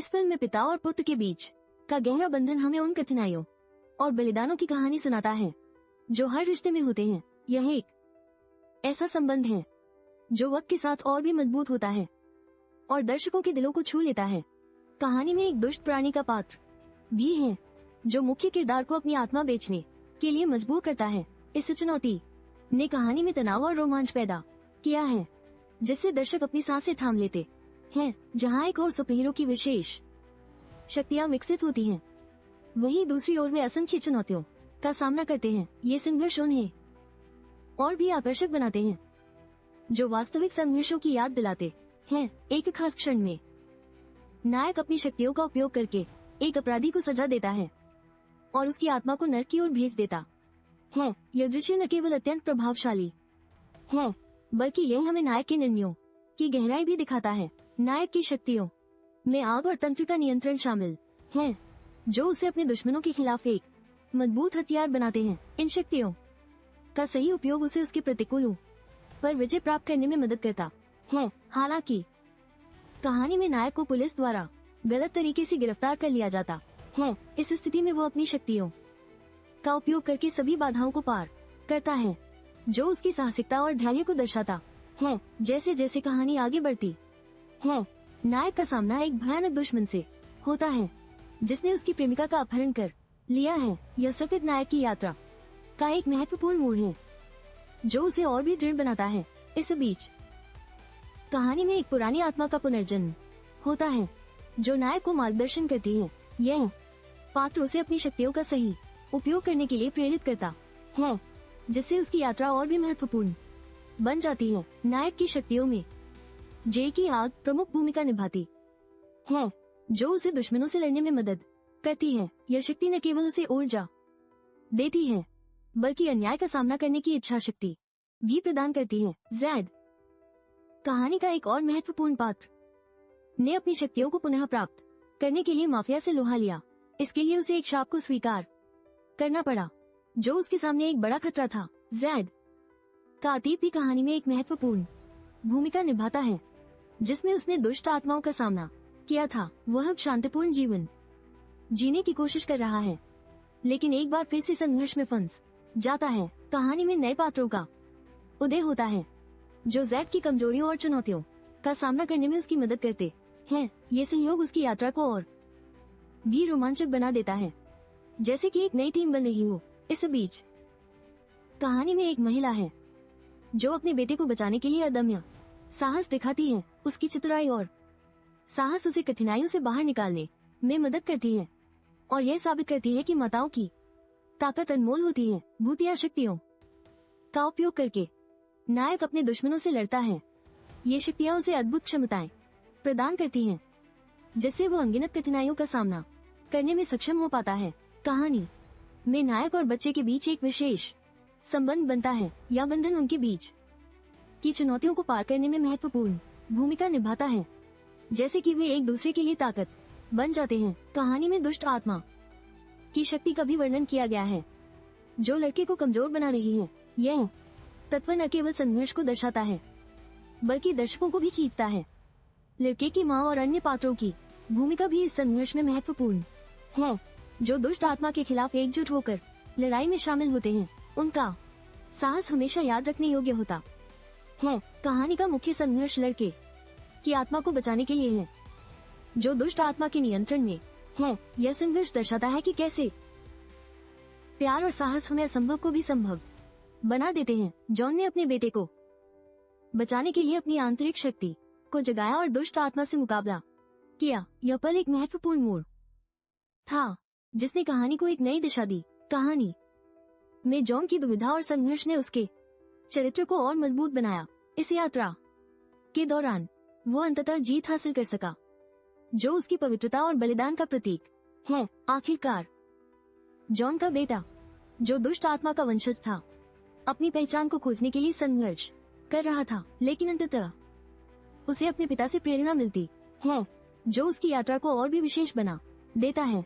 इस फिल्म में पिता और पुत्र के बीच का गहरा बंधन हमें उन कठिनाइयों और बलिदानों की कहानी सुनाता है जो हर रिश्ते में होते हैं। यह एक ऐसा संबंध है जो वक्त के साथ और भी मजबूत होता है और दर्शकों के दिलों को छू लेता है। कहानी में एक दुष्ट प्राणी का पात्र भी है जो मुख्य किरदार को अपनी आत्मा बेचने के लिए मजबूर करता है। इस चुनौती ने कहानी में तनाव और रोमांच पैदा किया है जिससे दर्शक अपनी सांसें थाम लेते हैं। जहां एक और सुपरहीरो की विशेष शक्तियां विकसित होती हैं, वहीं दूसरी ओर वे असंख्य चुनौतियों का सामना करते हैं। ये संघर्ष उन्हें और भी आकर्षक बनाते हैं जो वास्तविक संघर्षों की याद दिलाते हैं। एक खास क्षण में नायक अपनी शक्तियों का उपयोग करके एक अपराधी को सजा देता है और उसकी आत्मा को नरक की ओर भेज देता है। यह दृश्य न केवल अत्यंत प्रभावशाली है बल्कि यह हमें नायक के निर्णयों की गहराई भी दिखाता है। नायक की शक्तियों में आग और तंत्र का नियंत्रण शामिल है जो उसे अपने दुश्मनों के खिलाफ एक मजबूत हथियार बनाते हैं। इन शक्तियों का सही उपयोग उसे उसके प्रतिकूलों पर विजय प्राप्त करने में मदद करता है। हालांकि कहानी में नायक को पुलिस द्वारा गलत तरीके से गिरफ्तार कर लिया जाता है। इस स्थिति में वो अपनी शक्तियों का उपयोग करके सभी बाधाओं को पार करता है जो उसकी साहसिकता और धैर्य को दर्शाता है। जैसे जैसे कहानी आगे बढ़ती है, नायक का सामना एक भयानक दुश्मन से होता है जिसने उसकी प्रेमिका का अपहरण कर लिया है। यह संकट नायक की यात्रा का एक महत्वपूर्ण मोड़ है जो उसे और भी दृढ़ बनाता है। इस बीच कहानी में एक पुरानी आत्मा का पुनर्जन्म होता है जो नायक को मार्गदर्शन करती है। यह पात्र उसे अपनी शक्तियों का सही उपयोग करने के लिए प्रेरित करता है जिससे उसकी यात्रा और भी महत्वपूर्ण बन जाती है। नायक की शक्तियों में जे की आग प्रमुख भूमिका निभाती है जो उसे दुश्मनों से लड़ने में मदद करती है। यह शक्ति न केवल उसे ऊर्जा देती है बल्कि अन्याय का सामना करने की इच्छा शक्ति भी प्रदान करती है। जैड कहानी का एक और महत्वपूर्ण पात्र ने अपनी शक्तियों को पुनः प्राप्त करने के लिए माफिया से लोहा लिया। इसके लिए उसे एक शाप को स्वीकार करना पड़ा जो उसके सामने एक बड़ा खतरा था। जैड का अतीत भी कहानी में एक महत्वपूर्ण भूमिका निभाता है जिसमें उसने दुष्ट आत्माओं का सामना किया था। वह अब शांतिपूर्ण जीवन जीने की कोशिश कर रहा है लेकिन एक बार फिर से संघर्ष में फंस जाता है। कहानी में नए पात्रों का उदय होता है जो जैड की कमजोरियों और चुनौतियों का सामना करने में उसकी मदद करते हैं। ये संयोग उसकी यात्रा को और भी रोमांचक बना देता है जैसे कि एक नई टीम बन रही हो। इस बीच कहानी में एक महिला है जो अपने बेटे को बचाने के लिए अदम्य साहस दिखाती है। उसकी चतुराई और साहस उसे कठिनाइयों से बाहर निकालने में मदद करती है और यह साबित करती है कि माताओं की ताकत अनमोल होती है। भूतिया शक्तियों का उपयोग करके नायक अपने दुश्मनों से लड़ता है। ये शक्तियां उसे अद्भुत क्षमताएं प्रदान करती हैं जिससे वो अनगिनत कठिनाइयों का सामना करने में सक्षम हो पाता है। कहानी में नायक और बच्चे के बीच एक विशेष संबंध बनता है। यह बंधन उनके बीच की चुनौतियों को पार करने में महत्वपूर्ण भूमिका निभाता है जैसे कि वे एक दूसरे के लिए ताकत बन जाते हैं। कहानी में दुष्ट आत्मा की शक्ति का भी वर्णन किया गया है जो लड़के को कमजोर बना रही है। यह तत्व न केवल संघर्ष को दर्शाता है बल्कि दर्शकों को भी खींचता है। लड़के की माँ और अन्य पात्रों की भूमिका भी इस संघर्ष में महत्वपूर्ण है जो दुष्ट आत्मा के खिलाफ एकजुट होकर लड़ाई में शामिल होते हैं। उनका साहस हमेशा याद रखने योग्य होता है। कहानी का मुख्य संघर्ष लड़के की आत्मा को बचाने के लिए है जो दुष्ट आत्मा के नियंत्रण में है। यह संघर्ष दर्शाता है कि कैसे प्यार और साहस हमें असंभव को भी संभव बना देते हैं। जॉन ने अपने बेटे को बचाने के लिए अपनी आंतरिक शक्ति को जगाया और दुष्ट आत्मा से मुकाबला किया। यह पल एक महत्वपूर्ण मोड़ था जिसने कहानी को एक नई दिशा दी। कहानी में जॉन की दुविधा और संघर्ष ने उसके चरित्र को और मजबूत बनाया। इस यात्रा के दौरान वो अंततः जीत हासिल कर सका जो उसकी पवित्रता और बलिदान का प्रतीक है। आखिरकार जॉन का बेटा जो दुष्ट आत्मा का वंशज था अपनी पहचान को खोजने के लिए संघर्ष कर रहा था लेकिन अंततः उसे अपने पिता से प्रेरणा मिलती है जो उसकी यात्रा को और भी विशेष बना देता है।